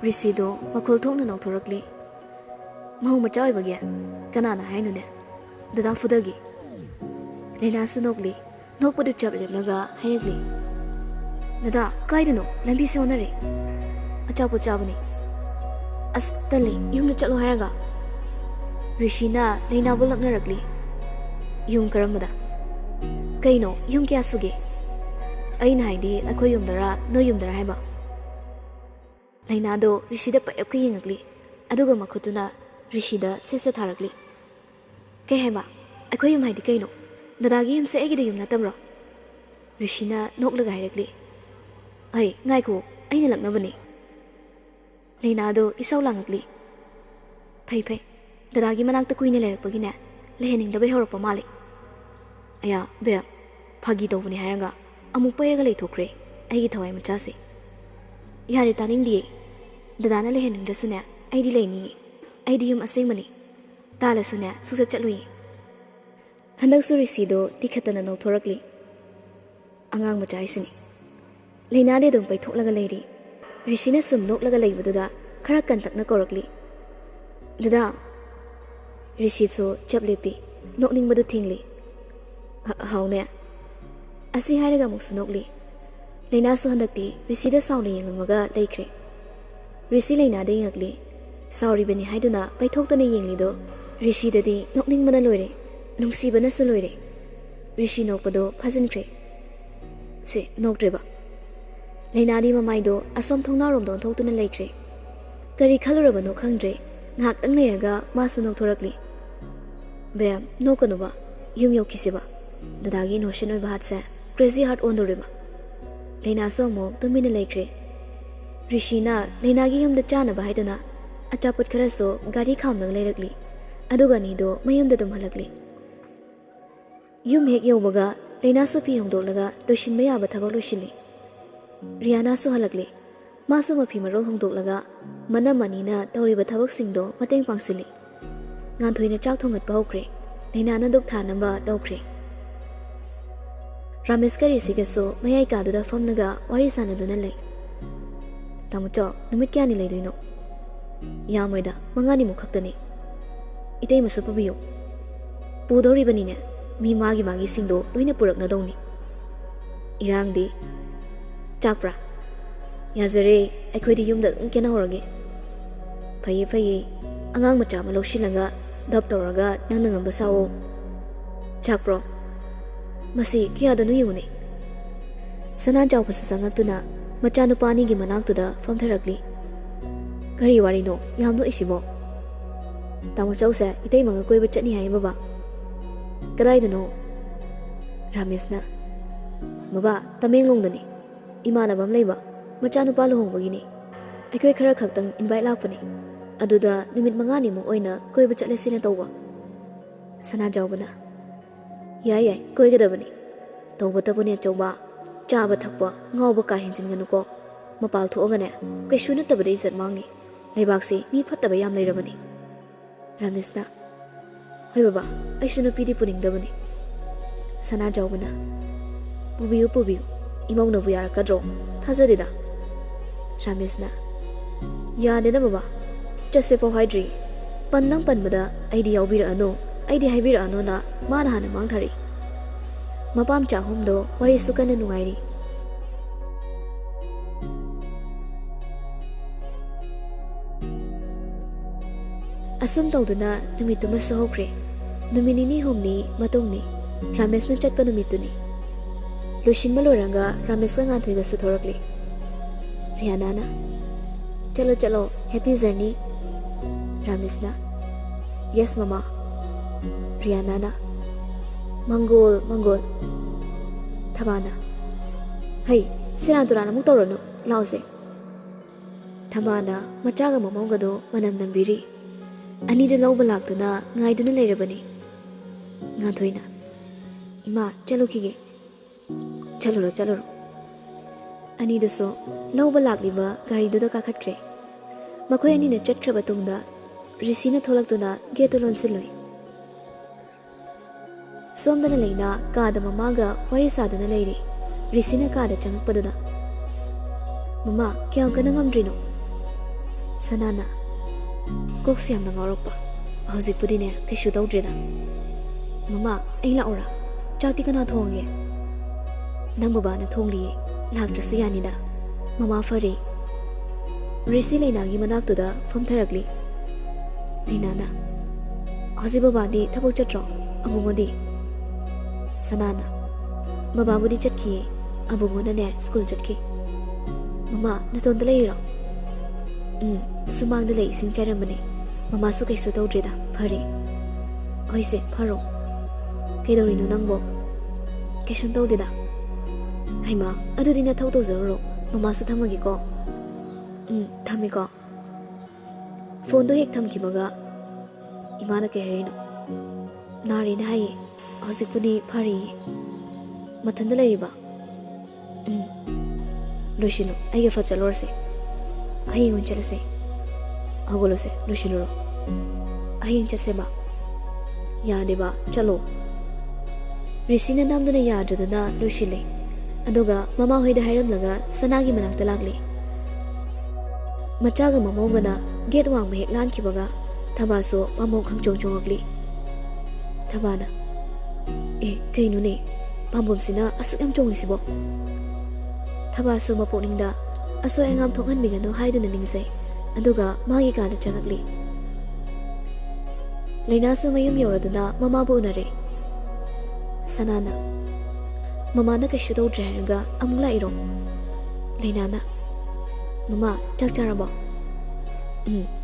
ꯔꯤꯁꯤꯗꯣ ꯃꯈꯣꯜ ꯊꯣꯛꯅ ꯅꯧꯊꯣꯔꯛꯂꯤ꯫ ꯃꯍꯧ ꯃꯆꯥ ꯑꯣꯏꯕꯒꯤ ꯀꯅꯥꯅ ꯍꯥꯏꯅꯣꯅꯦ? ꯗꯗꯥ ꯐꯨꯗꯒꯤ꯫ ꯂꯩꯅꯥꯁꯨ ꯅꯣꯛꯂꯤ꯫ ꯅꯣꯛꯄꯗꯨ ꯆꯞ ꯂꯦꯞꯂꯒ ꯍꯥꯏꯔꯛꯂꯤ, ꯗꯗꯥ ꯀꯥꯏꯗꯅꯣ? ꯂꯝꯕꯤꯁꯦ ꯑꯣꯟꯅꯔꯦ꯫ ꯑꯆꯥꯄꯣꯠ ꯆꯥꯕꯅꯤ꯫ ꯑꯁ ꯇꯜꯂꯤ, ꯌꯨꯝꯗ ꯆꯠꯂꯣ ꯍꯥꯏꯔꯒ꯫ ꯔꯤꯁꯤꯅ ꯂꯩꯅꯥꯕꯨ ꯂꯛꯅꯔꯛꯂꯤ꯫ ꯌꯨꯝ ꯀꯔꯝꯕꯗ? ꯀꯩꯅꯣ ꯌꯨꯝ ꯀꯌꯥ ꯁꯨꯒꯦ? ꯑꯩꯅ ꯍꯥꯏꯗꯤ ꯑꯩꯈꯣꯏ ꯌꯨꯝꯗꯔ ꯅꯣꯏ ꯌꯨꯝꯗꯔ ꯍꯥꯏꯕ꯫ ꯂꯩꯅꯥꯗꯣ ꯔꯤꯁꯤꯗ ꯄꯩꯔꯞꯀ ꯌꯦꯡꯉꯛꯂꯤ꯫ ꯑꯗꯨꯒ ꯃꯈꯨꯠꯇꯨꯅ ꯔꯤꯁꯤꯗ ꯁꯦꯠ ꯊꯥꯔꯛꯂꯤ꯫ ꯀꯩ ꯍꯥꯏꯕ? ꯑꯩꯈꯣꯏ ꯌꯨꯝ ꯍꯥꯏꯗꯤ ꯀꯩꯅꯣ? ꯗꯗꯥꯒꯤ ꯌꯨꯝꯁꯦ ꯑꯩꯒꯤꯗ ꯌꯨꯝ ꯅꯠꯇꯕ꯭ꯔꯣ? ꯔꯤꯁꯤꯅ ꯅꯣꯛꯂꯒ ꯍꯥꯏꯔꯛꯂꯤ꯫ ꯑꯩ ꯉꯥꯏꯈꯣ, ꯑꯩꯅ ꯂꯛꯅꯕꯅꯤ꯫ ꯂꯩꯅꯥꯗꯣ ꯏꯁꯧ ꯂꯥꯡꯉꯛꯂꯤ꯫ ꯐꯩ ꯐꯩ, ꯗꯗꯥꯒꯤ ꯃꯅꯥꯛꯇ ꯀꯨꯏꯅ ꯂꯩꯔꯛꯄꯒꯤꯅꯦ ꯂꯩꯍꯟꯅꯤꯡꯗꯕꯩ ꯍꯧꯔꯛꯄ ꯃꯥꯜꯂꯤ꯫ ꯑꯌꯥ ꯕꯦꯞ, ꯐꯥꯒꯤ ꯇꯧꯕꯅꯤ ꯍꯥꯏꯔꯒ ꯑꯃꯨꯛ ꯄꯩꯔꯒ ꯂꯩꯊꯣꯛꯈ꯭ꯔꯦ ꯑꯩꯒꯤ ꯊꯋꯥꯏ ꯃꯆꯥꯁꯦ꯫ ꯌꯥꯔꯦ ꯇꯥꯅꯤꯡꯗꯤꯌꯦ꯫ ꯗꯗꯥꯅ ꯂꯩꯍꯟꯅꯤꯡꯗ꯭ꯔꯁꯨꯅꯦ ꯑꯩꯗꯤ ꯂꯩꯅꯤꯡꯉꯤ꯫ ꯑꯩꯗꯤ ꯌꯨꯝ ꯑꯁꯦꯡꯕꯅꯤ꯫ ꯇꯥꯜꯂꯁꯨꯅꯦ ꯁꯨꯡꯆꯠ ꯆꯠꯂꯨꯏ꯫ ꯍꯟꯗꯛꯁꯨ ꯔꯤꯁꯤꯗꯣ ꯇꯤꯈꯠꯇꯅ ꯅꯧꯊꯣꯔꯛꯂꯤ꯫ ꯑꯉꯥꯡ ꯃꯆꯥ ꯍꯥꯏꯁꯤꯅꯤ꯫ ꯂꯩꯅꯥꯗꯤ ꯑꯗꯨꯝ ꯄꯩꯊꯣꯛꯂꯒ ꯂꯩꯔꯤ꯫ ꯔꯤꯁꯤꯅ ꯁꯨꯝ ꯅꯣꯛꯂꯒ ꯂꯩꯕꯗꯨꯗ ꯈꯔ ꯀꯟꯇꯛꯅ ꯀꯧꯔꯛꯂꯤ꯫ ꯗꯗꯥ꯫ ꯔꯤꯁꯤꯁꯨ ꯆꯞ ꯂꯦꯞꯄꯤ꯫ ꯅꯣꯛꯅꯤꯡꯕꯗꯨ ꯊꯤꯡꯂꯤ꯫ ꯍꯥꯎꯅꯦ꯫ ꯑꯁꯤ ꯍꯥꯏꯔꯒ ꯑꯃꯨꯛꯁꯨ ꯅꯣꯛꯂꯤ꯫ ꯂꯩꯅꯥꯁꯨ ꯍꯟꯗꯛꯇꯤ ꯔꯤꯁꯤꯗ ꯁꯥꯎꯅ ꯌꯦꯡꯂꯝꯃꯒ ꯂꯩꯈ꯭ꯔꯦ꯫ ꯔꯤꯁꯤ ꯂꯩꯅꯥꯗ ꯌꯦꯡꯉꯛꯂꯤ꯫ ꯁꯥꯎꯔꯤꯕꯅꯤ ꯍꯥꯏꯗꯨꯅ ꯄꯩꯊꯣꯛꯇꯅ ꯌꯦꯡꯂꯤꯗꯣ ꯔꯤꯁꯤꯗꯗꯤ ꯅꯣꯛꯅꯤꯡꯕꯅ ꯂꯣꯏꯔꯦ, ꯅꯨꯡꯁꯤꯕꯅꯁꯨ ꯂꯣꯏꯔꯦ꯫ ꯔꯤꯁꯤ ꯅꯣꯛꯄꯗꯣ ꯐꯖꯤꯟꯈ꯭ꯔꯦ꯫ ꯁꯤ ꯅꯣꯛꯇ꯭ꯔꯦꯕ꯫ ꯂꯩꯅꯥꯗꯤ ꯃꯃꯥꯏꯗꯣ ꯑꯁꯣꯝ ꯊꯣꯡꯅꯥꯎꯔꯣꯝꯗ ꯑꯣꯟꯊꯣꯛꯇꯨꯅ ꯂꯩꯈ꯭ꯔꯦ꯫ ꯀꯔꯤ ꯈꯜꯂꯨꯔꯕꯅꯣ ꯈꯪꯗ꯭ꯔꯦ꯫ ꯉꯥꯏꯍꯥꯛꯇꯪ ꯂꯩꯔꯒ ꯃꯥꯁꯨ ꯅꯣꯛꯊꯣꯔꯛꯂꯤ꯫ ꯕꯦꯝ ꯅꯣꯛꯀꯅꯨꯕ, ꯌꯨꯝ ꯌꯧꯈꯤꯁꯤꯕ꯫ ꯗꯗꯥꯒꯤ ꯏꯅꯣꯁꯦꯟ ꯑꯣꯏꯕ ꯍꯥꯠꯁꯦ ꯀ꯭ꯔꯦꯖꯤ ꯍꯥꯔꯠ ꯑꯣꯟꯗꯣꯔꯤꯕ꯫ ꯂꯩꯅꯥꯁꯨ ꯑꯃꯨꯛ ꯇꯨꯃꯤꯟꯅ ꯂꯩꯈ꯭ꯔꯦ꯫ ꯔꯤꯁꯤꯅ ꯂꯩꯅꯥꯒꯤ ꯌꯨꯝꯗ ꯆꯥꯅꯕ ꯍꯥꯏꯗꯨꯅ ꯑꯆꯥꯄꯣꯠ ꯈꯔꯁꯨ ꯒꯥꯔꯤ ꯈꯥꯝꯗꯪ ꯂꯩꯔꯛꯂꯤ꯫ ꯑꯗꯨꯒ ꯑꯅꯤꯗꯣ ꯃꯌꯨꯝꯗ ꯑꯗꯨꯝ ꯍꯜꯂꯛꯂꯤ꯫ ꯌꯨꯝ ꯍꯦꯛ ꯌꯧꯕꯒ ꯂꯩꯅꯥꯁꯨ ꯐꯤ ꯍꯣꯡꯗꯣꯛꯂꯒ ꯂꯣꯏꯁꯤꯟꯕ ꯌꯥꯕ ꯊꯕꯛ ꯂꯣꯏꯁꯤꯜꯂꯤ꯫ ꯔꯤꯌꯥꯅꯥꯁꯨ ꯍꯜꯂꯛꯂꯤ꯫ ꯃꯥꯁꯨ ꯃꯐꯤ ꯃꯔꯣꯜ ꯍꯣꯡꯗꯣꯛꯂꯒ ꯃꯅꯝ ꯑꯅꯤꯅ ꯇꯧꯔꯤꯕ ꯊꯕꯛꯁꯤꯡꯗꯣ ꯃꯇꯦꯡ ꯄꯥꯡꯁꯤꯜꯂꯤ꯫ ꯉꯥꯟꯊꯣꯏꯅ ꯆꯥꯛ ꯊꯣꯡꯒꯠꯄ ꯍꯧꯈ꯭ꯔꯦ꯫ ꯂꯩꯅꯥꯅ ꯗꯨꯛ ꯊꯥꯅꯕ ꯇꯧꯈ꯭ꯔꯦ꯫ ꯔꯥꯃꯦꯁꯀ ꯔꯤꯁꯤꯒꯁꯨ ꯃꯌꯥꯏ ꯀꯥꯗꯨꯗ ꯐꯝꯂꯒ ꯋꯥꯔꯤ ꯁꯥꯟꯅꯗꯨꯅ ꯂꯩ꯫ ꯇꯥꯃꯣꯆꯧ, ꯅꯨꯃꯤꯠ ꯀꯌꯥꯅꯤ ꯂꯩꯗꯣꯏꯅꯣ? ꯌꯥꯝꯃꯣꯏꯗ, 5ꯅꯤꯃꯨꯛ ꯈꯛꯇꯅꯤ꯫ ꯏꯇꯩꯃꯁꯨ ꯄꯨꯕꯤꯌꯨ꯫ ꯄꯨꯗꯧꯔꯤꯕꯅꯤꯅꯦ, ꯃꯤ ꯃꯥꯒꯤꯁꯤꯡꯗꯣ ꯂꯣꯏꯅ ꯄꯨꯔꯛꯅꯗꯧꯅꯤ꯫ ꯏꯔꯥꯡꯗꯤ ꯆꯥꯛꯄ꯭ꯔꯥ? ꯌꯥꯖꯔꯦ, ꯑꯩꯈꯣꯏꯗꯤ ꯌꯨꯝꯗ ꯑꯗꯨꯝ ꯀꯦꯅꯍꯧꯔꯒꯦ꯫ ꯐꯩꯌꯦ ꯐꯩꯌꯦ, ꯑꯉꯥꯡ ꯃꯆꯥ ꯑꯃ ꯂꯧꯁꯤꯜꯂꯒ ꯗꯞ ꯇꯧꯔꯒ ꯅꯪꯅ ꯉꯝꯕ ꯁꯥꯋꯣ꯫ ꯆꯥꯛꯄ꯭ꯔꯣ? ꯃꯁꯤ ꯀꯌꯥꯗꯅꯣ ꯌꯦꯡꯉꯨꯅꯦ꯫ ꯁꯅꯥꯖꯥꯎꯕꯁꯨ ꯆꯪꯉꯛꯇꯨꯅ ꯃꯆꯥꯅꯨꯄꯥ ꯑꯅꯤꯒꯤ ꯃꯅꯥꯛꯇꯨꯗ ꯐꯝꯊꯔꯛꯂꯤ꯫ ꯀꯔꯤ ꯋꯥꯔꯤꯅꯣ ꯌꯥꯝ ꯅꯣꯛꯏꯁꯤꯕꯣ? ꯇꯥꯃꯣꯆꯧꯁꯦ ꯏꯇꯩꯃꯒ ꯀꯣꯏꯕ ꯆꯠꯅꯤ ꯍꯥꯏꯌꯦ ꯕꯕꯥ꯫ ꯀꯗꯥꯏꯗꯅꯣ? ꯔꯥꯃꯦꯁꯅ, ꯕꯕꯥ ꯇꯃꯦꯡꯂꯣꯡꯗꯅꯤ꯫ ꯏꯃꯥꯟꯅꯕ ꯑꯃ ꯂꯩꯕ, ꯃꯆꯥꯅꯨꯄꯥ ꯂꯨꯍꯣꯡꯕꯒꯤꯅꯤ꯫ ꯑꯩꯈꯣꯏ ꯈꯔ ꯈꯛꯇꯪ ꯏꯟꯚꯥꯏꯠ ꯂꯥꯛꯄꯅꯤ꯫ ꯑꯗꯨꯗ ꯅꯨꯃꯤꯠ 5ꯅꯤꯃꯨꯛ ꯑꯣꯏꯅ ꯀꯣꯏꯕ ꯆꯠꯂꯁꯤꯅ ꯇꯧꯕ꯫ ꯁꯅꯥꯖꯥꯎꯕꯅ, ꯌꯥꯏ ꯌꯥꯏ, ꯀꯣꯏꯒꯗꯕꯅꯤ꯫ ꯇꯧꯕꯇꯕꯨꯅꯦ ꯑꯆꯧꯕ, ꯆꯥꯕ ꯊꯛꯄ ꯉꯥꯎꯕ ꯀꯥ ꯍꯦꯟꯖꯤꯟꯒꯅꯨꯀꯣ꯫ ꯃꯄꯥꯜ ꯊꯣꯛꯑꯒꯅꯦ ꯀꯩꯁꯨ ꯅꯠꯇꯕꯗ ꯏꯖꯠ ꯃꯥꯡꯅꯤ꯫ ꯂꯩꯕꯥꯛꯁꯤ ꯃꯤ ꯐꯠꯇꯕ ꯌꯥꯝ ꯂꯩꯔꯕꯅꯤ꯫ ꯔꯥꯃꯦꯁꯅ, ꯍꯣꯏ ꯕꯕꯥ, ꯑꯩꯁꯨ ꯅꯨꯄꯤꯗꯤ ꯄꯨꯅꯤꯡꯗꯕꯅꯤ꯫ ꯁꯅꯥꯖꯥꯎꯕꯅ, ꯄꯨꯕꯤꯌꯨ ꯄꯨꯕꯤꯌꯨ, ꯏꯃꯧꯅꯕꯨ ꯌꯥꯔꯛꯀꯗ꯭ꯔꯣ? ꯊꯥꯖꯗꯦꯗ꯫ ꯔꯥꯃꯦꯁꯅ, ꯌꯥꯗꯦꯗ ꯕꯕꯥ, ꯆꯠꯁꯦꯐꯥꯎ ꯍꯥꯏꯗ꯭ꯔꯤ꯫ ꯄꯟꯗꯪ ꯄꯟꯕꯗ ꯑꯩꯗꯤ ꯌꯥꯎꯕꯤꯔꯛꯑꯅꯨ, ꯑꯩꯗꯤ ꯍꯥꯏꯕꯤꯔꯛꯑꯅꯨꯅ ꯃꯥꯅ ꯍꯥꯟꯅ ꯃꯥꯡꯊꯔꯛꯏ꯫ ꯃꯄꯥꯝꯆꯥ ꯑꯍꯨꯝꯗꯣ ꯋꯥꯔꯤꯁꯨ ꯀꯟꯅ ꯅꯨꯡꯉꯥꯏꯔꯤ꯫ ꯑꯁꯨꯝ ꯇꯧꯗꯨꯅ ꯅꯨꯃꯤꯠꯇꯨꯃꯁꯨ ꯍꯧꯈ꯭ꯔꯦ꯫ ꯅꯨꯃꯤꯠ 2-3 ꯃꯇꯨꯡꯅꯤ ꯔꯥꯃꯦꯁꯅ ꯆꯠꯄ ꯅꯨꯃꯤꯠꯇꯨꯅꯤ꯫ ꯂꯣꯏꯁꯤꯟꯕ ꯂꯣꯏꯔꯒ ꯔꯥꯃꯦꯁꯀ ꯉꯥꯟꯊꯣꯏꯒꯁꯨ ꯊꯣꯔꯛꯂꯤ꯫ ꯔꯤꯌꯥꯅꯥꯅ, ꯆꯠꯂꯣ ꯆꯠꯂꯣ, ꯍꯦꯄꯤ ꯖꯔꯅꯤ꯫ ꯔꯥꯃꯦꯁꯅ, ꯌꯦꯁ ꯃꯃꯥ꯫ ꯔꯤꯌꯥꯅꯥꯅ, ꯃꯪꯒꯣꯜ ꯃꯪꯒꯣꯜ꯫ ꯊꯃꯥꯅ, ꯍꯩ ꯁꯦꯔꯥꯟ ꯇꯨꯔꯥꯟ ꯑꯃꯨꯛ ꯇꯧꯔꯅꯨ, ꯂꯥꯎꯁꯦ꯫ ꯊꯃꯥꯅ ꯃꯆꯥꯒ ꯃꯃꯧꯒꯗꯣ ꯃꯅꯝ ꯅꯝꯕꯤꯔꯤ꯫ ꯑꯅꯤꯗꯨ ꯂꯧꯕ ꯂꯥꯛꯇꯨꯅ ꯉꯥꯏꯗꯨꯅ ꯂꯩꯔꯕꯅꯤ꯫ ꯉꯥꯟꯊꯣꯏꯅ, ꯏꯃꯥ ꯆꯠꯂꯨꯈꯤꯒꯦ꯫ ꯆꯠꯂꯨꯔꯣ ꯆꯠꯂꯨꯔꯣ꯫ ꯑꯅꯤꯗꯨꯁꯨ ꯂꯧꯕ ꯂꯥꯛꯂꯤꯕ ꯒꯥꯔꯤꯗꯨꯗ ꯀꯥꯈꯠꯈ꯭ꯔꯦ꯫ ꯃꯈꯣꯏ ꯑꯅꯤꯅ ꯆꯠꯈ꯭ꯔꯕ ꯇꯨꯡꯗ ꯔꯤꯁꯤꯅ ꯊꯣꯛꯂꯛꯇꯨꯅ ꯒꯦꯠꯇꯨ ꯂꯣꯟꯁꯤꯜꯂꯨꯏ꯫ ꯁꯣꯝꯗꯅ ꯂꯩꯅꯥ ꯀꯥꯗ ꯃꯃꯥꯒ ꯋꯥꯔꯤ ꯁꯥꯗꯨꯅ ꯂꯩꯔꯤ꯫ ꯔꯤꯁꯤꯅ ꯀꯥꯗ ꯆꯪꯉꯛꯄꯗꯨꯗ, ꯃꯃꯥ ꯀꯌꯥꯝ ꯀꯟꯅ ꯉꯝꯗ꯭ꯔꯤꯅꯣ? Sanana Coxi am the Ngoropa. Hosipudine, Keshudo Drida. Mamma, Ela Ora, Chauticana Tongi. Nambubana Tongi, Lacta Sianida. Mamma Fari. Risilina Gimanak to the from Teragli. Linana Hosibabadi Tabuchatro, Abumodi Sanana Bababudi Chatki, Abumodane, school chatki. Mamma, not on the layer. Sumang the lace in ceremony. Mamma Suke Soto Drida, Pari. I say, Paro. Kedorino Nambo. Keshun told it. Hima, I do dinner total zero. Mamma Sutamagiko. Tamiko. Fondo hek Tamkimaga. Imana Kerino. Narin Hai. Hosipudi Pari. Matandalariba. Lushino, I give a chalorse. I ain't jealousy. Agolose, Lushino. I ain't Chaseba. Yadeba, Chalo. Risina Namdana Yajadana, Lushile. Adoga, Mamma Hida Hiramlaga, Sanagi Manaktalagli. Machaga Mamogana, get one make Lankibaga, Tabaso, Mamok Jongli. Tabana. Kainuni, Pambumsina, Asum Jongisibo. Tabaso Maponinda, Aso Angam Tongan Bigano hide in the Aduga, Magika the Chagli. Linaso Mayum Yoradana, Mamma Bonare. Sanana Mamma Nakashudo Dranga, Amulairo. Linana Mamma, Chacharabo.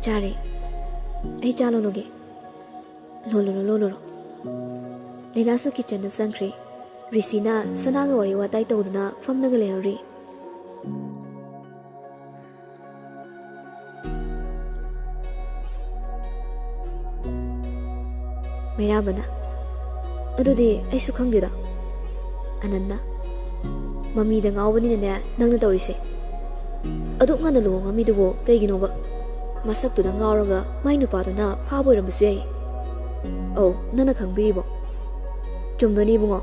Chari. A Jalologi. Lolo. Linaso kitchen and sanctuary. Risina, Sanagori, what I told na from the gallery. Mirabana Adudi, I should come dida. Ananda Mammy the Albany and there, none of the Dorisy. I don't want to know Mammy the war, taking over. Masak to the Naraga, mine to partner, power of Misway. Oh, none can be able. Jum the Nibo,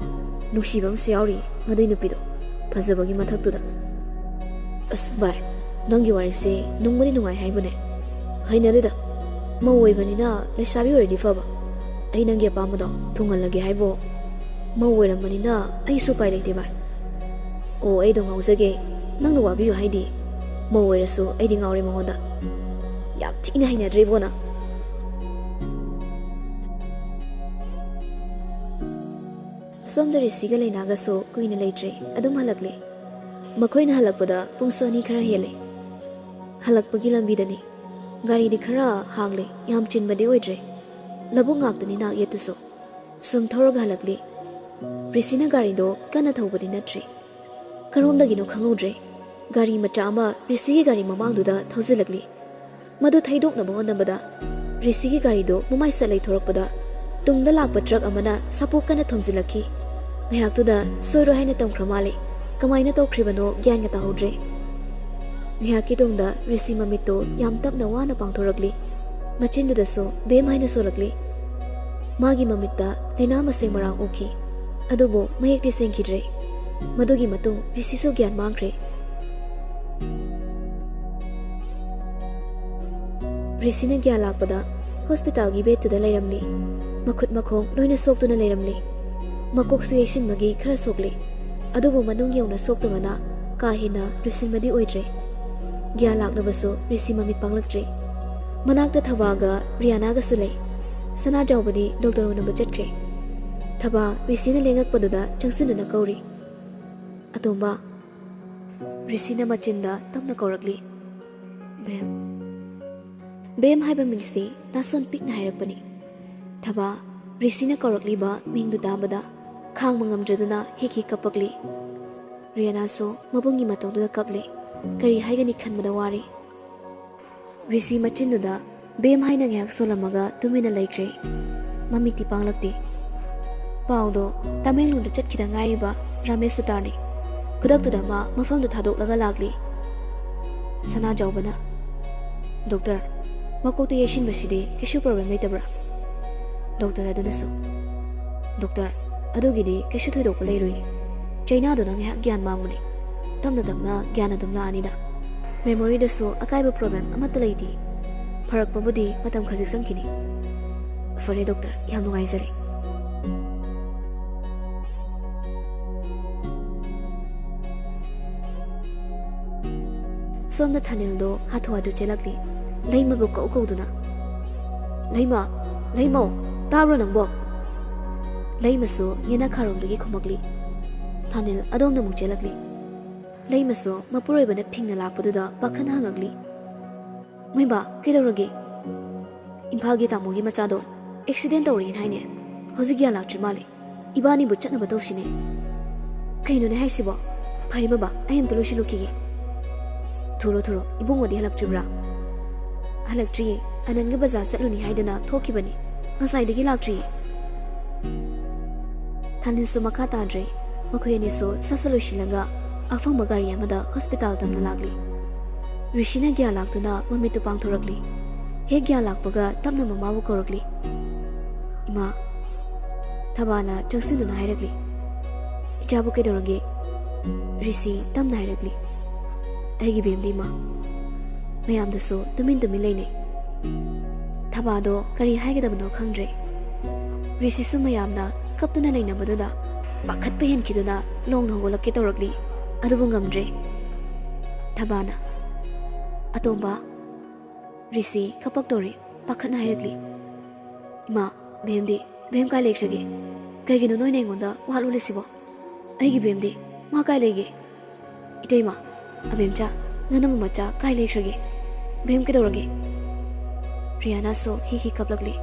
Nushibam Siari, Madinopido, Pazabagi Mataktuda. As by Nangi say, nobody knew I have it. I needed a Mo Wavenina, let Sabi already further. I nangi pamado, Tungalagi Haibo. Mo were a manina, I supine divine. Oh, I don't know again. None of you Heidi. Mo were so aiding our Moda. Yap Tina in a dribona. Some there is Sigal in Agaso, Queen Latre, Adam Halakli. Macoin Halakpada, Pungsoni Karahele. Halak Pagilam Bidani. Gari di Kara, Hagli, Yamchin Badioidre. Labungak the Nina yet to so. Some Torog Halakli. Prisina Garido, Kanatobadi Natri. Karunda Gino Kamudre. Gari Machama, Risi Gari Mamanduda, Tozilagli. Madu Taidok Nabonabada. Risi Garido, Mumai Salai Toropada. Tung the Lakpatrak Amana, Sapukana Tomzilaki. I have to the Soro Hainatom Kramali. Kamainato Kribano, Yangata Hodre. Nihakitunda, Risima Mito, Yamtap the one upon Toragli. Machindu the so, Be minus Solagli. Magi Mamita, Lenama Semarang Oki. Adobo, Mayek Senkidre. Madugi Matung, Risiso Gian Mankre. Risina Gyalakpada, Hospital Gibe to the Layramli. Makut Makong, Loina Sok to the Layramli. Makoksuation Magi, Karasogli. Adobo Madung Yona Sok to Mana, Kahina, Rusimadi Oidre. Gyalak Nabaso, Risima Mitpanglaktre. Manak the Tavaga, Rianaga Sule. Sana Jawbadi, Dr. Unabajetkre. Taba, Risina Lengak Paduda, Jansinuna Kauri. Atomba Risina Machinda, Tamna Koragli. Bem Hyba Mingsi, Nason Pik Nairapani. Taba, Risina Koragli ba, Mingdu Dabada, Kang Mangam Jaduna, Hiki Kapagli. Rianaso, Mabungi Mato to the Kapli, Kari Hagani Kanmadawari. Risi Machinduda, Bem Hainang Solamaga, Tumina Lakre, Mamiti Panglakti. Paudo, Tamelu the Chetkidangariba, Ramesutani. Kudak to the ma, Mafam the Tadok Lagalagli. Sana Jawbana. Doctor, Makoti Yashin Bashide, Kishu problem later. Doctor Adunaso. Doctor, Adogidi, Kishu to Dokalari. China do not have Gian Mamuni. Tamna Damna, Giana Dumna Anida. Memory the so, a Kaiba problem, a matality. ꯐꯔꯛꯄꯕꯨꯗꯤ ꯃꯇꯝ ꯈꯖꯤꯛ ꯆꯪꯈꯤꯅꯤ ꯐꯔꯦ doctor ꯌꯥꯝ ꯅꯨꯡꯉꯥꯏꯖꯔꯦ ꯁꯣꯝꯗ ꯊꯥꯅꯤꯜꯗꯣ ꯍꯥꯊꯨ ꯍꯥꯊꯨ ꯆꯦꯜꯂꯛꯂꯤ ꯂꯩꯃꯕꯨ ꯀꯧꯗꯨꯅ ꯂꯩꯃꯧ ꯇꯥꯕ꯭ꯔꯣ ꯅꯪꯕꯣ ꯂꯩꯃꯁꯨ ꯌꯦꯅꯈꯥꯔꯣꯝꯗꯒꯤ ꯈꯨꯝꯃꯛꯂꯤ ꯊꯥꯅꯤꯜ ꯑꯗꯣꯝꯗ ꯑꯃꯨꯛ ꯆꯦꯜꯂꯛꯂꯤ ꯂꯩꯃꯁꯨ ꯃꯄꯨꯔꯣꯏꯕꯅ ꯐꯤꯡꯅ ꯂꯥꯛꯄꯗꯨꯗ ꯄꯥꯈꯠꯅ ꯍꯪꯉꯛꯂꯤ ꯃꯩꯕꯥ ꯀꯩꯗꯧꯔꯒꯦ ꯏꯝꯐꯥꯜꯒꯤ ꯇꯥꯃꯣꯒꯤ ꯃꯆꯥꯗꯣ ꯑꯦꯛꯁꯤꯗꯦꯟ ꯇꯧꯔꯦꯅ ꯍꯥꯏꯅꯦ ꯍꯧꯖꯤꯛ ꯒ꯭ꯌꯥꯟ ꯂꯥꯛꯇ꯭ꯔꯤ ꯃꯥꯜꯂꯦ ꯏꯕꯥꯅꯤꯕꯨ ꯆꯠꯅꯕ ꯇꯧꯁꯤꯅꯦ ꯀꯩꯅꯣꯅꯦ ꯍꯥꯏꯁꯤꯕꯣ ꯐꯔꯦ ꯕꯕꯥ ꯑꯩ ꯑꯝꯇ ꯂꯣꯏꯁꯤꯜꯂꯨꯈꯤꯒꯦ ꯊꯨꯔꯣ ꯏꯕꯨꯡꯉꯣꯗꯤ ꯍꯜꯂꯛꯇ꯭ꯔꯤꯕ꯭ꯔꯥ ꯍꯜꯂꯛꯇ꯭ꯔꯤꯌꯦ ꯑꯅꯟꯒ ꯕꯖꯥꯔ ꯆꯠꯂꯨꯅꯤ ꯍꯥꯏꯗꯅ ꯊꯣꯛꯈꯤꯕꯅꯤ ꯉꯁꯥꯏꯗꯒꯤ ꯂꯥꯛꯇ꯭ꯔꯤꯌꯦ ꯊꯥꯅꯤꯜꯁꯨ ꯃꯈꯥ ꯇꯥꯗ꯭ꯔꯦ ꯃꯈꯣꯏ ꯑꯅꯤꯁꯨ ꯁꯠ ꯂꯣꯏꯁꯤꯜꯂꯒ ꯑꯐꯪꯕ ꯒꯥꯔꯤ ꯑꯃꯗ ꯍꯣꯁꯄꯤꯇꯥꯜ ꯇꯝꯅ ꯂꯥꯛꯂꯤ ꯔꯤꯁꯤꯅ ꯒ꯭ꯌꯥꯟ ꯂꯥꯛꯇꯨꯅ ꯃꯃꯤꯠꯇꯨ ꯄꯥꯡꯊꯣꯔꯛꯂꯤ ꯍꯦꯛ ꯒ꯭ꯌꯥꯟ ꯂꯥꯛꯄꯒ ꯇꯞꯅ ꯃꯃꯥꯕꯨ ꯀꯧꯔꯛꯂꯤ ꯏꯃꯥ ꯊꯕꯥꯅ ꯆꯪꯁꯤꯟꯗꯨꯅ ꯍꯥꯏꯔꯛꯂꯤ ꯏꯆꯥꯕꯨ ꯀꯩꯗꯧꯔꯒꯦ ꯔꯤꯁꯤ ꯇꯞꯅ ꯍꯥꯏꯔꯛꯂꯤ ꯑꯩꯒꯤ ꯕꯦꯝꯗꯤ ꯏꯃꯥ ꯃꯌꯥꯝꯗꯁꯨ ꯇꯨꯃꯤꯟ ꯂꯩꯅꯩ ꯊꯕꯥꯗꯣ ꯀꯔꯤ ꯍꯥꯏꯒꯗꯕꯅꯣ ꯈꯪꯗ꯭ꯔꯦ ꯔꯤꯁꯤꯁꯨ ꯃꯌꯥꯝꯅ ꯀꯞꯇꯨꯅ ꯂꯩꯅꯕꯗꯨꯗ ꯄꯥꯈꯠꯄ ꯍꯦꯟꯈꯤꯗꯨꯅ ꯂꯣꯡꯅ ꯍꯧꯒꯠꯂꯛꯀꯦ ꯇꯧꯔꯛꯂꯤ ꯑꯗꯨꯕꯨ ꯉꯝꯗ꯭ꯔꯦ ꯊꯕꯥꯅ ꯑꯇꯣꯝꯕ ꯔꯤꯁꯤ ꯀꯞꯄꯛꯇꯧꯔꯦ ꯄꯥꯈꯠꯅ ꯍꯥꯏꯔꯛꯂꯤ ꯏꯃꯥ ꯕꯦꯝ ꯀꯥꯏ ꯂꯩꯈ꯭ꯔꯒꯦ ꯀꯩꯒꯤꯅꯣ ꯅꯣꯏꯅ ꯑꯩꯉꯣꯟꯗ ꯋꯥꯠꯂꯨꯂꯤꯁꯤꯕꯣ ꯑꯩꯒꯤ ꯕꯦꯝꯗꯤ ꯃꯥ ꯀꯥꯏ ꯂꯩꯒꯦ ꯏꯇꯩꯃ ꯑꯕꯦꯝꯆꯥ ꯅꯅꯝꯃ ꯃꯆꯥ ꯀꯥꯏ ꯂꯩꯈ꯭ꯔꯒꯦ ꯕꯦꯝ ꯀꯩꯗꯧꯔꯒꯦ ꯔꯤꯌꯥꯅꯥꯁꯨ ꯍꯤ ꯀꯞꯂꯛꯂꯤ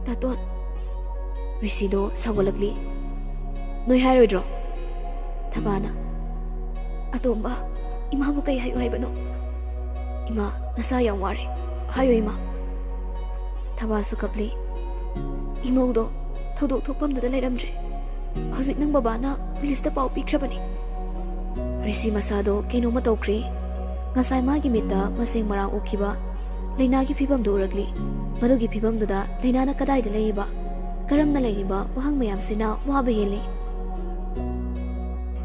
ꯇꯥꯇꯣꯟ ꯔꯤꯁꯤꯗꯣ ꯁꯥꯎꯒꯠꯂꯛꯂꯤ ꯅꯣꯏ ꯍꯥꯏꯔꯣꯏꯗ꯭ꯔꯣ ꯊꯕꯥꯅ ꯑꯇꯣꯝꯕ ꯏꯃꯥꯕꯨ ꯀꯩ ꯍꯥꯏꯌꯨ ꯍꯥꯏꯕꯅꯣ ꯏꯃꯥ ꯅꯁꯥ ꯌꯥꯝ ꯋꯥꯔꯦ ꯍꯥꯏꯌꯣ ꯏꯃꯥ ꯊꯕꯥꯁꯨ ꯀꯞꯂꯤ ꯏꯃꯧꯗꯣ ꯊꯧꯗꯣꯛ ꯊꯣꯛꯐꯝꯗꯨꯗ ꯂꯩꯔꯝꯗ꯭ꯔꯦ ꯍꯧꯖꯤꯛ ꯅꯪ ꯕꯕꯥꯅ ꯄꯨꯂꯤꯁꯇ ꯄꯥꯎ ꯄꯤꯈ꯭ꯔꯕꯅꯤ ꯔꯤꯁꯤ ꯃꯁꯥꯗꯣ ꯀꯩꯅꯣꯝꯃ ꯇꯧꯈ꯭ꯔꯦ ꯉꯁꯥꯏ ꯃꯥꯒꯤ ꯃꯤꯠꯇ ꯃꯁꯦꯡ ꯃꯔꯥꯡ ꯎꯈꯤꯕ ꯂꯩꯅꯥꯒꯤ ꯐꯤꯕꯝꯗꯨ ꯎꯔꯛꯂꯤ ꯃꯗꯨꯒꯤ ꯐꯤꯕꯝꯗꯨꯗ ꯂꯩꯅꯥꯅ ꯀꯗꯥꯏꯗ ꯂꯩꯔꯤꯕ ꯀꯔꯝꯅ ꯂꯩꯔꯤꯕ ꯋꯥꯍꯪ ꯃꯌꯥꯝꯁꯤꯅ ꯋꯥꯕ ꯍꯦꯜꯂꯤ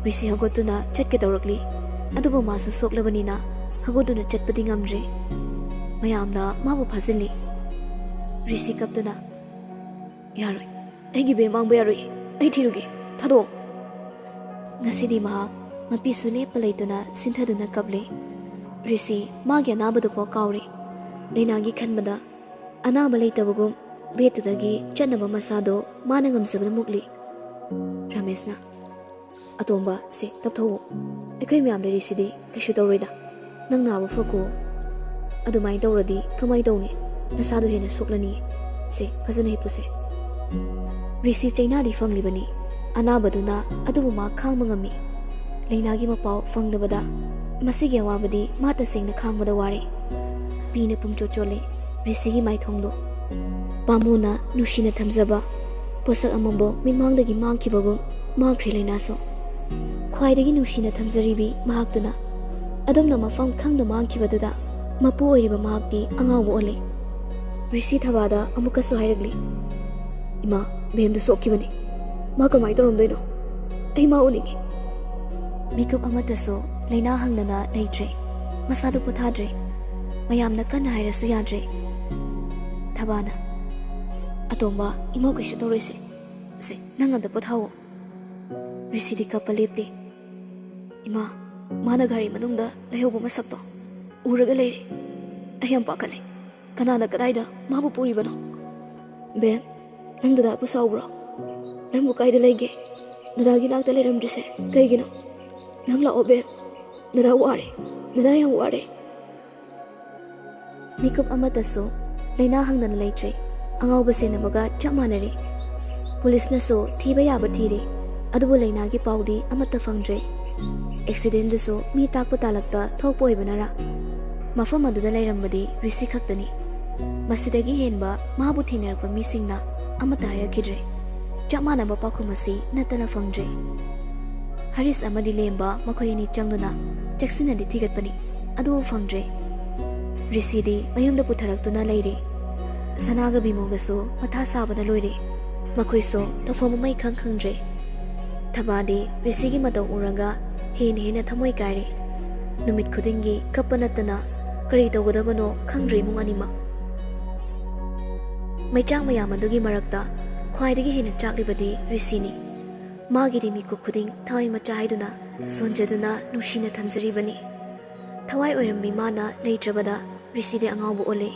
ꯔꯤꯁꯤ ꯍꯧꯒꯠꯇꯨꯅ ꯆꯠꯀꯦ ꯇꯧꯔꯛꯂꯤ ꯑꯗꯨꯕꯨ ꯃꯥꯁꯨ ꯁꯣꯛꯂꯕꯅꯤꯅ ꯍꯧꯒꯠꯇꯨꯅ ꯆꯠꯄꯗꯤ ꯉꯝꯗ꯭ꯔꯦ ꯃꯌꯥꯝꯅ ꯃꯥꯕꯨ ꯐꯥꯖꯤꯜꯂꯤ ꯔꯤꯁꯤ ꯀꯞꯇꯨꯅ ꯌꯥꯔꯣꯏ ꯑꯩꯒꯤ ꯕꯦꯝ ꯃꯥꯡꯕ ꯌꯥꯔꯣꯏ ꯑꯩ ꯊꯤꯔꯨꯒꯦ ꯊꯥꯗꯣꯛꯑꯣ ꯉꯁꯤꯗꯤ ꯃꯍꯥꯛ ꯃꯄꯤꯁꯨ ꯂꯦꯞꯄ ꯂꯩꯇꯨꯅ ꯁꯤꯟꯊꯗꯨꯅ ꯀꯞꯂꯤ ꯔꯤꯁꯤ ꯃꯥꯒꯤ ꯑꯅꯥꯕꯗꯨꯐꯥꯎ ꯀꯥꯎꯔꯤ ꯂꯩꯅꯥꯒꯤ ꯈꯟꯕꯗ ꯑꯅꯥꯕ ꯂꯩꯇꯕꯒꯨꯝ ꯕꯦꯠꯇꯨꯗꯒꯤ ꯆꯠꯅꯕ ꯃꯁꯥꯗꯣ ꯃꯥꯅ ꯉꯝꯖꯕꯅ ꯃꯨꯛꯂꯤ ꯔꯃꯦꯁꯅ ꯑꯇꯣꯝꯕ ꯁꯤ ꯇꯞꯊꯧꯑꯣ ꯑꯩꯈꯣꯏ ꯃꯌꯥꯝ ꯂꯩꯔꯤꯁꯤꯗꯤ ꯀꯩꯁꯨ ꯇꯧꯔꯣꯏꯗ ꯅꯪ ꯅꯥꯕ ꯐꯀꯣ ꯑꯗꯨꯃꯥꯏꯅ ꯇꯧꯔꯗꯤ ꯀꯃꯥꯏ ꯇꯧꯅꯤ ꯅꯁꯥꯗꯣ ꯍꯦꯟꯅ ꯁꯣꯛꯂꯅꯤ ꯁꯦ ꯐꯖꯅ ꯍꯤꯞꯄꯨꯁꯦ ꯔꯤꯁꯤ ꯆꯩꯅꯥꯗꯤ ꯐꯪꯂꯤꯕꯅꯤ ꯑꯅꯥꯕꯗꯨꯅ ꯑꯗꯨꯕꯨ ꯃꯥ ꯈꯥꯡꯕ ꯉꯝꯃꯤ ꯂꯩꯅꯥꯒꯤ ꯃꯄꯥꯎ ꯐꯪꯗꯕꯗ ꯃꯁꯤꯒꯤ ꯑꯋꯥꯕꯗꯤ ꯃꯥ ꯇꯁꯦꯡꯅ ꯈꯥꯡꯕꯗ ꯋꯥꯔꯦ ꯄꯤꯅ ꯄꯨꯡꯆꯣꯠ ꯆꯣꯠꯂꯦ ꯔꯤꯁꯤꯒꯤ ꯃꯥꯏꯊꯣꯡꯗꯣ ꯄꯥꯝꯃꯨꯅ ꯅꯨꯡꯁꯤꯅ ꯊꯝꯖꯕ ꯄꯣꯠꯁꯛ ꯑꯃꯕꯨ ꯃꯤꯠꯃꯥꯡꯗꯒꯤ ꯃꯥꯡꯈꯤꯕꯒꯨꯝ ꯃꯥꯡꯈ꯭ꯔꯦ ꯂꯩꯅꯥꯁꯨ ꯈ꯭ꯋꯥꯏꯗꯒꯤ ꯅꯨꯡꯁꯤꯅ ꯊꯝꯖꯔꯤꯕꯤ ꯃꯍꯥꯛꯇꯨꯅ ꯑꯗꯨꯝꯅ ꯃꯐꯝ ꯈꯪꯅ ꯃꯥꯡꯈꯤꯕꯗꯨꯗ ꯃꯄꯨ ꯑꯣꯏꯔꯤꯕ ꯃꯍꯥꯛꯇꯤ ꯑꯉꯥꯎꯕ ꯑꯣꯜꯂꯤ ꯔꯤꯁꯤ ꯊꯕꯥꯗ ꯑꯃꯨꯛꯀꯁꯨ ꯍꯥꯏꯔꯛꯂꯤ ꯏꯃꯥ ꯕꯦꯝꯗꯨ ꯁꯣꯛꯈꯤꯕꯅꯤ ꯃꯥ ꯀꯃꯥꯏꯅ ꯇꯧꯔꯝꯗꯣꯏꯅꯣ ꯑꯩ ꯃꯥ ꯎꯅꯤꯡꯉꯤ ꯃꯤꯀꯨꯞ ꯑꯃꯠꯇꯁꯨ ꯂꯩꯅꯥ ꯍꯪꯗꯅ ꯂꯩꯇ꯭ꯔꯦ ꯃꯁꯥꯗꯨ ꯄꯣꯊꯥꯗ꯭ꯔꯦ ꯃꯌꯥꯝꯅ ꯀꯟꯅ ꯍꯥꯏꯔꯁꯨ ꯌꯥꯗ꯭ꯔꯦ ꯊꯕꯥꯅ ꯑꯇꯣꯝꯕ ꯏꯃꯧ ꯀꯩꯁꯨ ꯇꯧꯔꯣꯏꯁꯦ ꯁꯦ ꯅꯪ ꯑꯝꯇ ꯄꯣꯊꯥꯋꯣ ꯔꯤꯁꯤꯗꯤ ꯀꯞꯄ ꯂꯦꯞꯇꯦ ꯏꯃꯥ ꯃꯥꯅ ꯒꯥꯔꯤ ꯃꯅꯨꯡꯗ ꯂꯩꯍꯧꯕ ꯃꯁꯛꯇꯣ ꯎꯔꯒ ꯂꯩꯔꯦ ꯑꯩ ꯌꯥꯝ ꯄꯥꯈꯠꯂꯦ ꯀꯅꯥꯅ ꯀꯗꯥꯏꯗ ꯃꯥꯕꯨ ꯄꯨꯔꯤꯕꯅꯣ ꯕꯦꯝ ꯅꯪ ꯗꯗꯥꯕꯨ ꯁꯥꯎꯕ꯭ꯔꯣ ꯅꯪꯕꯨ ꯀꯥꯏꯗ ꯂꯩꯒꯦ ꯗꯗꯥꯒꯤ ꯅꯥꯛꯇ ꯂꯩꯔꯝꯗ꯭ꯔꯤꯁꯦ ꯀꯩꯒꯤꯅꯣ ꯅꯪ ꯂꯥꯛꯑꯣ ꯕꯦꯝ ꯗꯗꯥ ꯋꯥꯔꯦ ꯗꯗꯥ ꯌꯥꯝ ꯋꯥꯔꯦ ꯃꯤꯀꯨꯞ ꯑꯃꯠꯇꯁꯨ ꯂꯩꯅꯥ ꯍꯪꯗꯅ ꯂꯩꯇ꯭ꯔꯦ ꯑꯉꯥꯎꯕ ꯁꯦꯟꯅꯕꯒ ꯆꯞ ꯃꯥꯟꯅꯔꯦ ꯄꯨꯂꯤꯁꯅꯁꯨ ꯊꯤꯕ ꯌꯥꯕ ꯊꯤꯔꯦ ꯑꯗꯨꯕꯨ ꯂꯩꯅꯥꯒꯤ ꯄꯥꯎꯗꯤ ꯑꯃꯠꯇ ꯐꯪꯗ꯭ꯔꯦ ꯑꯦꯛꯁꯤꯗꯦꯟꯗꯨꯁꯨ ꯃꯤ ꯇꯥꯛꯄ ꯇꯥꯂꯛꯇ ꯊꯣꯛꯄ ꯑꯣꯏꯕꯅꯔꯥ ꯃꯐꯝ ꯑꯗꯨꯗ ꯂꯩꯔꯝꯕꯗꯤ ꯔꯤꯁꯤ ꯈꯛꯇꯅꯤ ꯃꯁꯤꯗꯒꯤ ꯍꯦꯟꯕ ꯃꯥꯕꯨ ꯊꯦꯡꯅꯔꯛꯄ ꯃꯤꯁꯤꯡꯅ ꯑꯃꯠꯇ ꯍꯥꯏꯔꯛꯈꯤꯗ꯭ꯔꯦ ꯆꯞ ꯃꯥꯟꯅꯕ ꯄꯥꯎꯈꯨꯝ ꯑꯁꯤ ꯅꯠꯇꯅ ꯐꯪꯗ꯭ꯔꯦ ꯍꯔꯤꯁ ꯑꯃꯗꯤ ꯂꯦꯝꯕ ꯃꯈꯣꯏ ꯑꯅꯤ ꯆꯪꯗꯨꯅ ꯆꯦꯛꯁꯤꯟꯅꯗꯤ ꯊꯤꯒꯠꯄꯅꯤ ꯑꯗꯨꯕꯨ ꯐꯪꯗ꯭ꯔꯦ ꯔꯤꯁꯤꯗꯤ ꯃꯌꯨꯝꯗ ꯄꯨꯊꯔꯛꯇꯨꯅ ꯂꯩꯔꯦ ꯁꯅꯥꯒ ꯕꯤꯃꯣꯒꯁꯨ ꯃꯊꯥ ꯁꯥꯕꯅ ꯂꯣꯏꯔꯦ ꯃꯈꯣꯏꯁꯨ ꯇꯧꯐꯝ ꯑꯃ ꯏꯈꯪ ꯈꯪꯗ꯭ꯔꯦ ꯊꯕꯥꯗꯤ ꯔꯤꯁꯤꯒꯤ ꯃꯇꯧ ꯎꯔꯒ ꯍꯦꯟꯅ ꯊꯃꯣꯏ ꯀꯥꯏꯔꯦ ꯅꯨꯃꯤꯠ ꯈꯨꯗꯤꯡꯒꯤ ꯀꯞꯄ ꯅꯠꯇꯅ ꯀꯔꯤ ꯇꯧꯒꯗꯕꯅꯣ ꯈꯪꯗ꯭ꯔꯦ ꯏꯃꯨꯡ ꯑꯅꯤꯃꯛ ꯃꯩꯆꯥꯛ ꯃꯌꯥꯝ ꯑꯗꯨꯒꯤ ꯃꯔꯛꯇ ꯈ꯭ꯋꯥꯏꯗꯒꯤ ꯍꯦꯟꯅ ꯆꯥꯛꯂꯤꯕꯗꯤ ꯔꯤꯁꯤꯅꯤ ꯃꯥꯒꯤꯗꯤ ꯃꯤꯀꯨꯞ ꯈꯨꯗꯤꯡ ꯊꯋꯥꯏ ꯃꯆꯥ ꯍꯥꯏꯗꯨꯅ ꯁꯣꯟꯖꯗꯨꯅ ꯅꯨꯡꯁꯤꯅ ꯊꯝꯖꯔꯤꯕꯅꯤ ꯊꯋꯥꯏ ꯑꯣꯏꯔꯝꯃꯤ ꯃꯥꯅ ꯂꯩꯇ꯭ꯔꯕꯗ ꯔꯤꯁꯤꯗꯤ ꯑꯉꯥꯎꯕ ꯑꯣꯜꯂꯦ